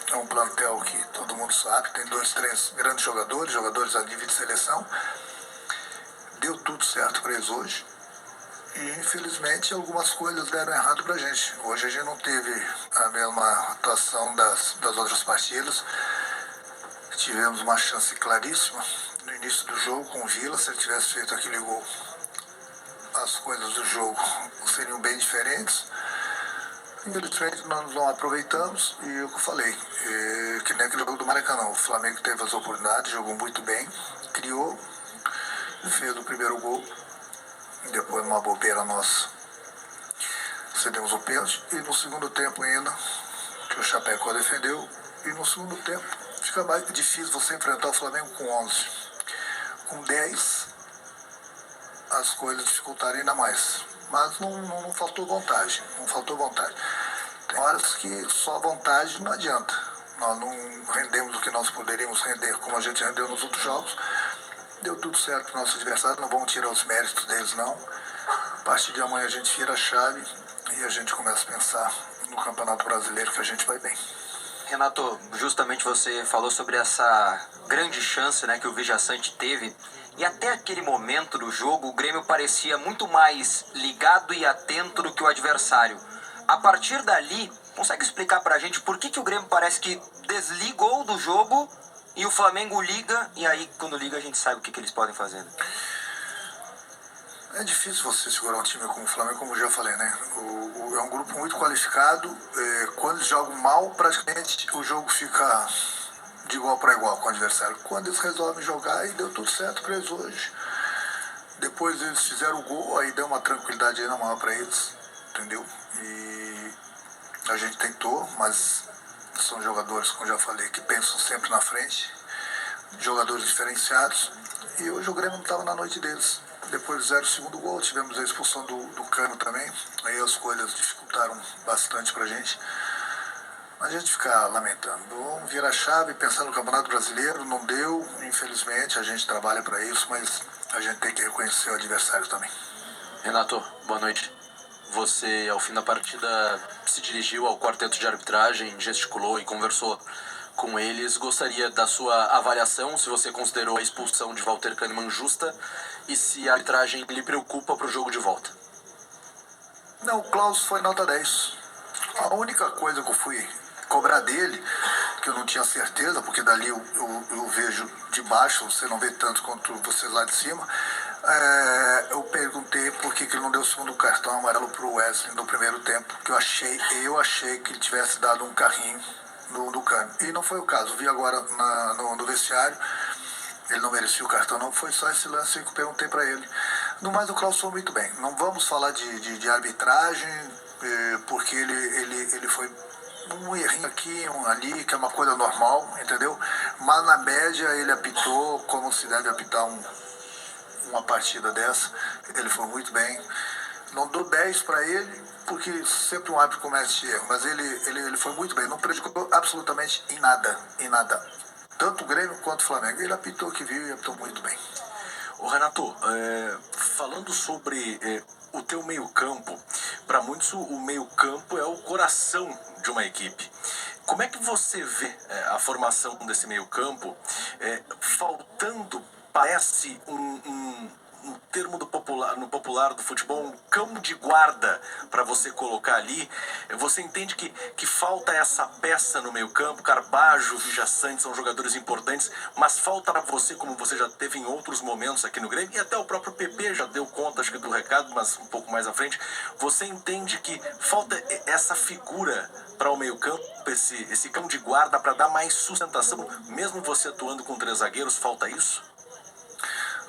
É um plantel que todo mundo sabe, tem 2, 3 grandes jogadores a nível de seleção. Deu tudo certo para eles hoje. E infelizmente algumas coisas deram errado pra gente. Hoje a gente não teve a mesma atuação das outras partidas. Tivemos uma chance claríssima no início do jogo com o Vila. Se ele tivesse feito aquele gol, as coisas do jogo seriam bem diferentes. Infelizmente nós não aproveitamos e o que eu falei, que nem aquele jogo do Maracanã. O Flamengo teve as oportunidades, jogou muito bem, criou, fez o primeiro gol. Depois, numa bobeira nossa, cedemos o pênalti. E no segundo tempo ainda, que o Chapecó defendeu. E no segundo tempo, fica mais difícil você enfrentar o Flamengo com 11. Com 10, as coisas dificultaram ainda mais. Mas não faltou vontade. Não faltou vontade. Tem horas que só vontade não adianta. Nós não rendemos o que nós poderíamos render, como a gente rendeu nos outros jogos. Deu tudo certo para o nosso adversário, não vamos tirar os méritos deles, não. A partir de amanhã a gente vira a chave e a gente começa a pensar no Campeonato Brasileiro, que a gente vai bem. Renato, justamente você falou sobre essa grande chance, né, que o Vijaçante teve. E até aquele momento do jogo, o Grêmio parecia muito mais ligado e atento do que o adversário. A partir dali, consegue explicar pra gente por que o Grêmio parece que desligou do jogo e o Flamengo liga, e aí quando liga a gente sabe o que eles podem fazer, né? É difícil você segurar um time como o Flamengo, como eu já falei, né? É um grupo muito qualificado. Quando eles jogam mal, praticamente o jogo fica de igual para igual com o adversário. Quando eles resolvem jogar, aí deu tudo certo para eles hoje. Depois eles fizeram o gol, aí deu uma tranquilidade ainda maior para eles, entendeu? E a gente tentou, mas são jogadores, como eu já falei, que pensam sempre na frente, jogadores diferenciados. E hoje o Grêmio não estava na noite deles. Depois fizeram o segundo gol, tivemos a expulsão do Cano também. Aí as coisas dificultaram bastante pra gente. A gente fica lamentando. Vamos virar a chave, pensar no Campeonato Brasileiro, não deu, infelizmente, a gente trabalha para isso, mas a gente tem que reconhecer o adversário também. Renato, boa noite. Você, ao fim da partida, se dirigiu ao quarteto de arbitragem, gesticulou e conversou com eles. Gostaria da sua avaliação, se você considerou a expulsão de Walter Kahneman justa e se a arbitragem lhe preocupa para o jogo de volta. Não, o Klaus foi nota 10. A única coisa que eu fui cobrar dele, que eu não tinha certeza, porque dali eu vejo de baixo, você não vê tanto quanto vocês lá de cima, eu perguntei por que ele não deu o segundo cartão amarelo para o Wesley no primeiro tempo, que eu achei que ele tivesse dado um carrinho no Cano. E não foi o caso. Vi agora no vestiário, ele não merecia o cartão, não. Foi só esse lance que eu perguntei para ele. No mais, o Klaus foi muito bem. Não vamos falar de arbitragem, porque ele foi um errinho aqui, um ali, que é uma coisa normal, entendeu? Mas na média ele apitou como se deve apitar uma partida dessa. Ele foi muito bem. Não dou 10 para ele, porque sempre um árbitro comete erro, mas ele foi muito bem, não prejudicou absolutamente em nada. Tanto o Grêmio quanto o Flamengo. Ele apitou o que viu e apitou muito bem. Ô Renato, falando sobre o teu meio-campo, para muitos o meio-campo é o coração de uma equipe. Como é que você vê a formação desse meio-campo faltando, parece um termo no popular do futebol, um cão de guarda para você colocar ali? Você entende que falta essa peça no meio campo? Carbajo, Vijaçante são jogadores importantes, mas falta para você, como você já teve em outros momentos aqui no Grêmio, e até o próprio PP já deu conta, acho que do recado, mas um pouco mais à frente. Você entende que falta essa figura para o meio campo, esse cão de guarda para dar mais sustentação, mesmo você atuando com 3 zagueiros, falta isso?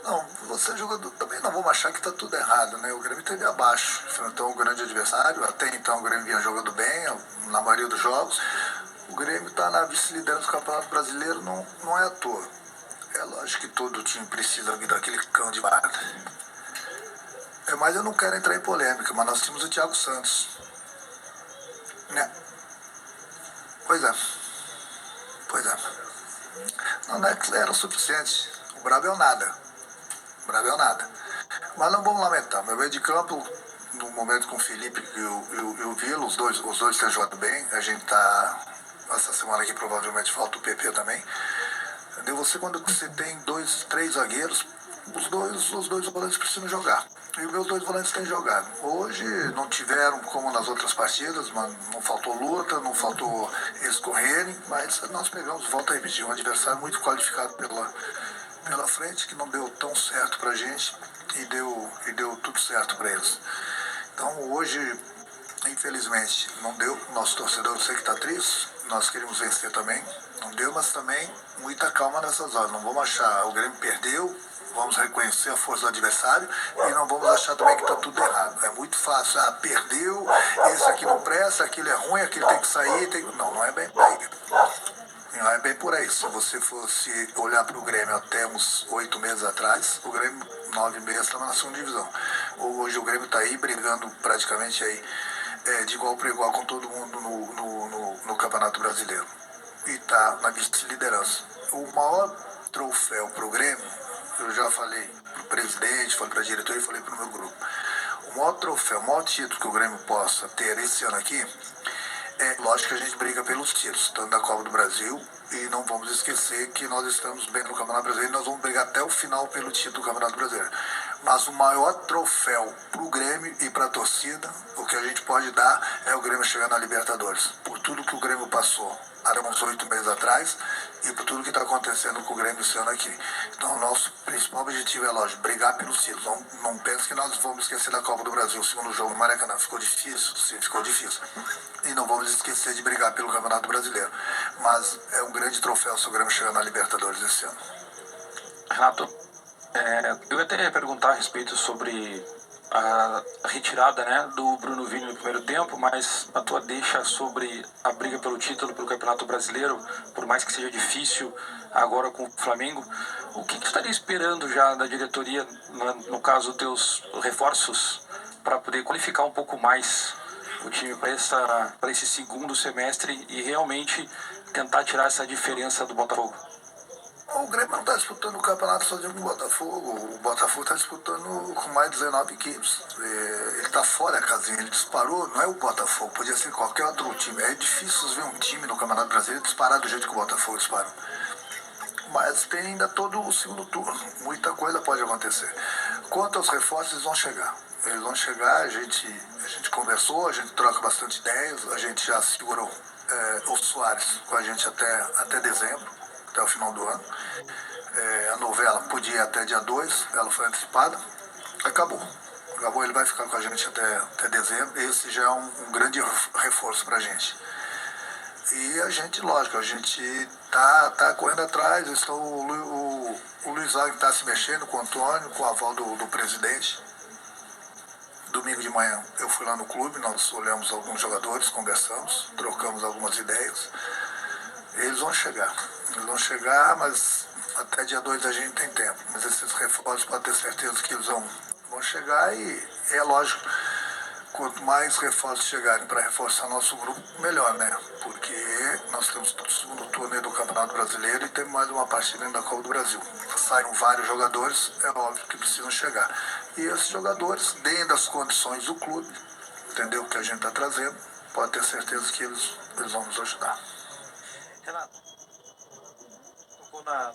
Não, você jogador também não vamos achar que está tudo errado, né? O Grêmio esteve abaixo, enfrentou um grande adversário, até então o Grêmio vinha jogando bem, na maioria dos jogos. O Grêmio está na vice-liderança do Campeonato Brasileiro, não é à toa. É lógico que todo time precisa daquele cão de guarda. Mas eu não quero entrar em polêmica, mas nós tínhamos o Thiago Santos. Né? Pois é. Não é que era o suficiente. O brabo é o nada. Mas não vamos lamentar. Meu meio de campo, no momento com o Felipe e o Vila, os dois têm jogado bem. A gente tá. Essa semana aqui provavelmente falta o PP também. Entendeu? Quando você tem 2, 3 zagueiros, os dois volantes precisam jogar. E os meus 2 volantes têm jogado. Hoje não tiveram como nas outras partidas, mas não faltou luta, não faltou eles correrem, mas nós pegamos, volta a repetir, um adversário muito qualificado pela frente, que não deu tão certo pra gente e deu tudo certo pra eles. Então hoje, infelizmente, não deu. Nosso torcedor, eu sei que tá triste, nós queríamos vencer também, não deu, mas também muita calma nessas horas. Não vamos achar o Grêmio perdeu, vamos reconhecer a força do adversário e não vamos achar também que tá tudo errado. É muito fácil, perdeu, esse aqui não presta, aquele é ruim, aquele tem que sair, não é bem por aí. Não é bem por aí. Se você fosse olhar para o Grêmio até uns 8 meses atrás, o Grêmio, 9 meses, estava na segunda divisão. Hoje o Grêmio está aí brigando praticamente aí, de igual para igual com todo mundo no Campeonato Brasileiro. E está na vice-liderança. O maior troféu para o Grêmio, eu já falei para o presidente, falei para a diretoria e falei para o meu grupo. O maior troféu, o maior título que o Grêmio possa ter esse ano aqui, lógico que a gente briga pelos títulos, tanto da Copa do Brasil, e não vamos esquecer que nós estamos bem no Campeonato Brasileiro e nós vamos brigar até o final pelo título do Campeonato Brasileiro. Mas o maior troféu para o Grêmio e para a torcida, o que a gente pode dar é o Grêmio chegar na Libertadores. Por tudo que o Grêmio passou há uns 8 meses atrás, e por tudo que está acontecendo com o Grêmio esse ano aqui. Então, o nosso principal objetivo é, lógico, brigar pelos títulos. Não pense que nós vamos esquecer da Copa do Brasil. O segundo jogo no Maracanã ficou difícil, sim, ficou difícil. E não vamos esquecer de brigar pelo Campeonato Brasileiro. Mas é um grande troféu se o Grêmio chegar na Libertadores esse ano. Renato, eu até ia perguntar a respeito sobre a retirada, né, do Bruno Vini no primeiro tempo, mas a tua deixa sobre a briga pelo título, pelo Campeonato Brasileiro, por mais que seja difícil agora com o Flamengo, o que tu estaria esperando já da diretoria, no caso, teus reforços, para poder qualificar um pouco mais o time para esse segundo semestre e realmente tentar tirar essa diferença do Botafogo? O Grêmio não está disputando o campeonato sozinho com o Botafogo. O Botafogo está disputando com mais de 19 equipes. Ele está fora da casinha, ele disparou, não é o Botafogo, podia ser qualquer outro time. É difícil ver um time no Campeonato Brasileiro disparar do jeito que o Botafogo disparou. Mas tem ainda todo o segundo turno, muita coisa pode acontecer. Quanto aos reforços, eles vão chegar. Eles vão chegar, a gente conversou, a gente troca bastante ideias, a gente já segurou o Soares com a gente até dezembro, até o final do ano. A novela podia ir até dia 2, ela foi antecipada, acabou, ele vai ficar com a gente até dezembro, esse já é um grande reforço pra gente. E a gente, lógico, a gente tá correndo atrás, o Luiz Wagner está se mexendo com o Antônio, com o aval do presidente. Domingo de manhã eu fui lá no clube, nós olhamos alguns jogadores, conversamos, trocamos algumas ideias. Eles vão chegar, mas até dia 2 a gente tem tempo. Mas esses reforços pode ter certeza que eles vão chegar e é lógico, quanto mais reforços chegarem para reforçar nosso grupo, melhor, né? Porque nós temos o segundo turno do Campeonato Brasileiro e temos mais uma partida da Copa do Brasil. Saíram vários jogadores, é óbvio que precisam chegar. E esses jogadores, dentro das condições do clube, entendeu? Que a gente está trazendo, pode ter certeza que eles vão nos ajudar. Renato, tocou na